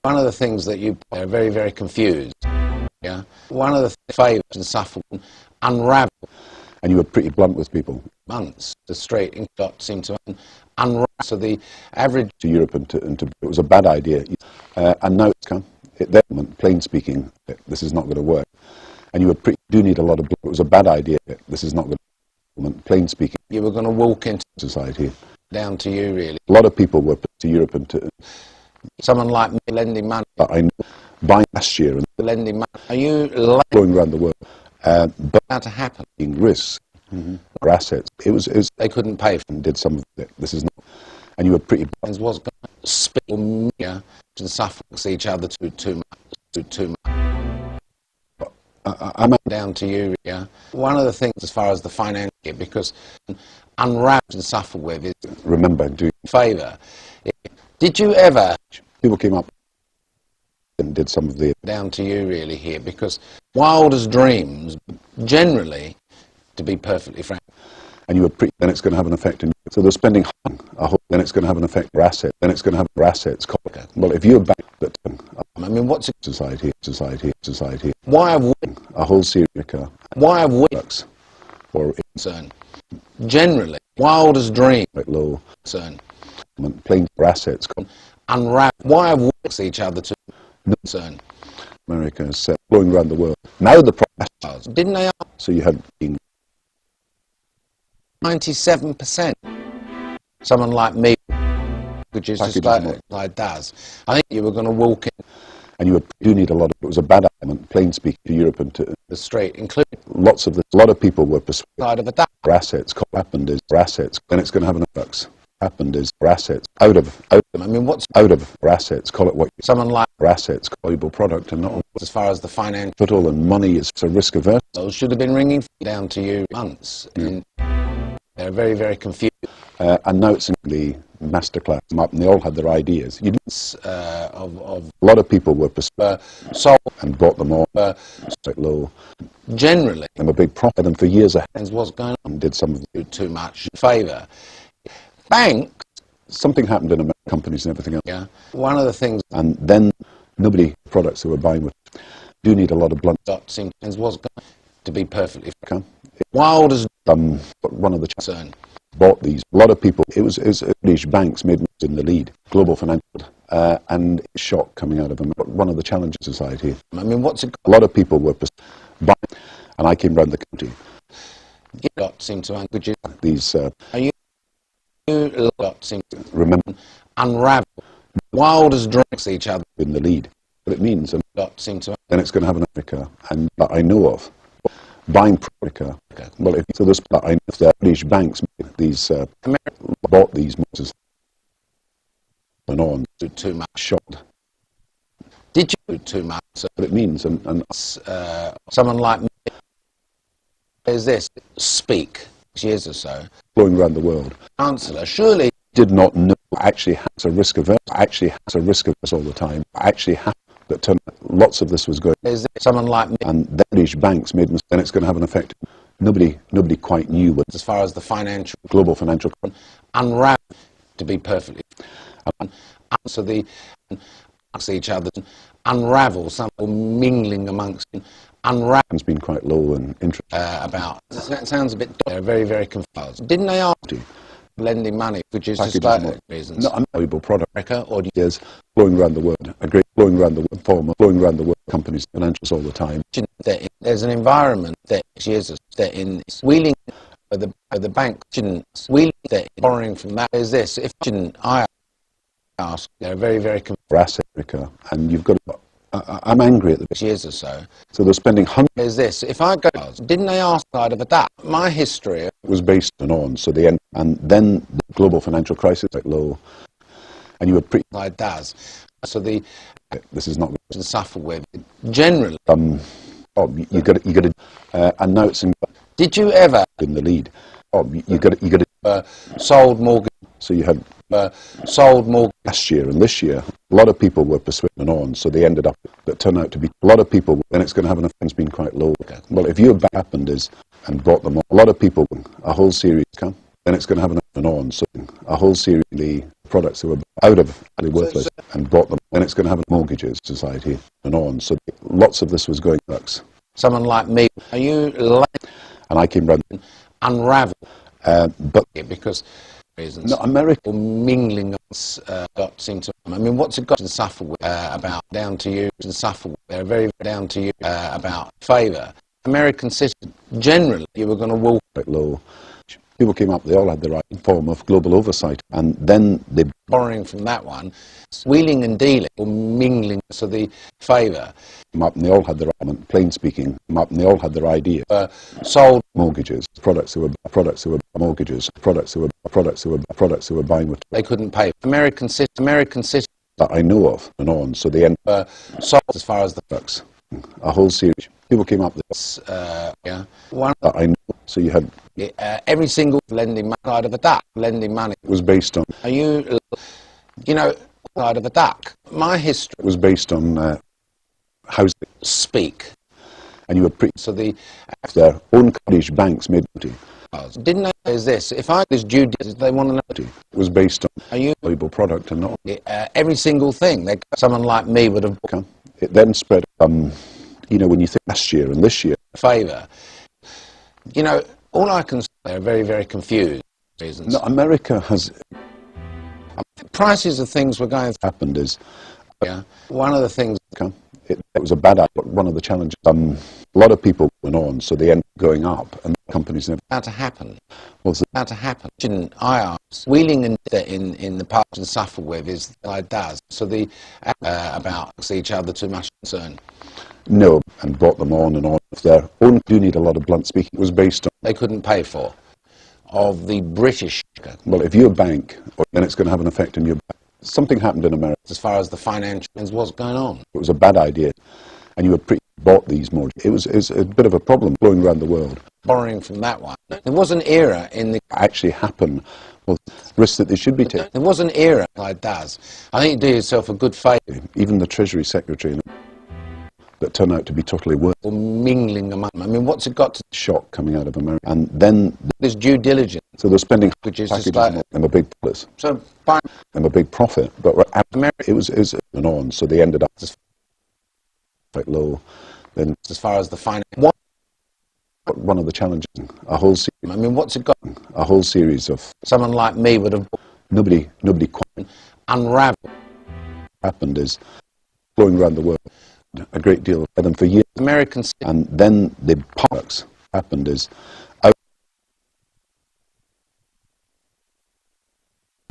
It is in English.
One of the things that you are very, very confused. Yeah. One of the favours in Suffolk unravel. And you were pretty blunt with people. Months, the straight ink dot seemed to unravel. So the average to Europe and to it was a bad idea. And now it's come. Plain speaking, this is not going to work. And you were do need a lot of. It was a bad idea. This is not going to. Plain speaking. You were going to walk into society. Down to you, really. A lot of people were to Europe and to. Someone like me lending money. I know, buying last year and lending money. Are you going around the world? But how to happen? Risks or assets. It was. They couldn't pay for. And did some of it. This is not. And you were pretty. Was going to speak to suffocate each other too much. I'm down to you. Yeah. One of the things, as far as the financial, because unwrapped and suffer with is remember doing favour. Did you ever? People came up and did some of the. Down to you, really, here, because wildest dreams, generally, to be perfectly frank. And you were then it's going to have an effect. So they're spending a whole. Then it's going to have an effect for assets. Then it's going to have assets. Well, if you're back that. I mean, what's a society? Why have we a whole series? Why have we or concern? Generally, wildest dream. Low concern. Playing for assets. Unwrap. Why have we each other to concern? America is going around the world. Now the price. Didn't they? So you had 97%. Someone like me, which is just like does. I think you were going to walk in. And you do need a lot of. It was a bad element. Plain speaking to Europe and to the straight, including lots of a lot of people were persuaded of a for assets. Happened is for assets. Then it's going to have an effect. Happened is for assets out of. I mean, what's out of for assets? Call it what someone like for assets. Valuable product and not as far as the financial. Capital and money is a risk averse. Those should have been ringing down to you months. And they're very, very confused. And now it's in the masterclass up, and they all had their ideas. You didn't, of a lot of people were sold and bought them all low. Generally, I'm a big profit, and for years ahead, what's going on? Did some of too much favour. Banks. Something happened in American companies and everything else. Yeah. One of the things. And then products they were buying would do need a lot of blunt. Symptoms was going to be perfectly wild as one of the concern. Bought these. A lot of people. It was British banks made in the lead. Global financial and shock coming out of them. One of the challenges of society. I mean, what's it? A lot of people were buying, and I came round the country. Seem to you these. Are you seem to remember unravel wildest drinks each other in the lead. What it means, and seem to then it's going to have an Africa, and that I know of. Buying Africa. Okay. Well, if so, this I know if the British banks these bought these motors and on too much shot. Did you do too much? So what it means, and someone like me is this speak years or so going around the world. Chancellor surely did not know actually has a risk averse. Actually has a risk averse all the time. Actually has. That lots of this was going. Is someone like me? And the British banks made mistakes, and it's going to have an effect. Nobody quite knew what. As far as the financial, global financial, unwrap to be perfectly. So the each other, unravel, some mingling amongst. Unwrap has been quite low and interest. About that sounds a bit. They're very, very confused. Didn't they ask you? Lending money, which is just reasons. Not a valuable product. Or years going around the world, a great going around the world, former going around the world, companies, financials all the time. There's an environment that years that in wheeling the bank shouldn't wheeling that borrowing from that is this. If shouldn't I ask? They're very, very for Africa, and you've got. I'm angry at the years or so. So they're spending hundreds. Is this? If I go, didn't they ask side of that? My history was based on. So the end, and then the global financial crisis like low, and you were pretty. Like does. So the this is not to suffer with generally. You got to, and now it's in. Did you ever in the lead? You got to. Sold mortgage. So you had. Sold more last year and this year. A lot of people were persuaded on, so they ended up that turned out to be a lot of people. Then it's going to have an effect. Been quite low. Okay. Well, if you happened is and bought them all, a lot of people, a whole series come. Then it's going to have an on, so a whole series. products that were out of worthless and bought them, and it's going to have mortgages, society, and on. So lots of this was going bucks. Someone like me, are you And I came round unravel? but Because reasons. no, America Or mingling us got seem to. I mean, what's it got to suffer with about down to you and suffer with? They're very down to you about favour. American citizens generally, you were going to walk quite low. People came up, they all had the right form of global oversight, and then they borrowing from that one, wheeling and dealing or mingling, so the favour. came up and they all had the right, plain speaking, came up and they all had their idea. Sold Mortgages, products that were mortgages, products that were buying with they couldn't pay. American citizens that I know of and on. So they end sold as far as the bucks. A whole series. People came up yeah one that I know. So you had every single lending money out of a duck. Lending money was based on you know out of a duck. My history was based on housing, speak. and you were pretty. So the Their own Scottish banks made money. didn't know is this. If I was due diligence, they want to know. It was based on Are you valuable product and not every single thing? Someone like me would have come. It then spread. You know, when you think last year and this year, favour. You know, all I can say, they're very confused. Reasons. no, America has Prices of things were going. happened is Yeah. One of the things. it was a bad idea. But one of the challenges, a lot of people went on, so they ended up going up, and companies never. About to happen. Well, so About to happen. Shouldn't I ask? Wheeling and in the parts and suffer with is like does. So the about each other too much concern. no, and brought them on and on. Their own do need a lot of blunt speaking. It was based on They couldn't pay for. Of the British. well, if you're a bank, then it's going to have an effect on your. Something happened in America. As far as the financial what's going on. It was a bad idea, and you had bought these more. It was a bit of a problem going around the world. Borrowing from that one. There was an era in the Actually happen. Well, risks that they should be taking. there was an era like does. I think you do yourself a good favour. Even the Treasury Secretary that turned out to be totally worth Or mingling among them. I mean, what's it got to shock coming out of America. And then this due diligence? so they're spending Which is packages just like, and a big plus so by and a big profit, but America it was and on. So they ended up quite low. Then as far as the finance. one of the challenges, a whole I mean, what's it got? a whole series of Someone like me would have nobody quite unraveled. happened is flowing around the world a great deal of them for years. American And then the products happened is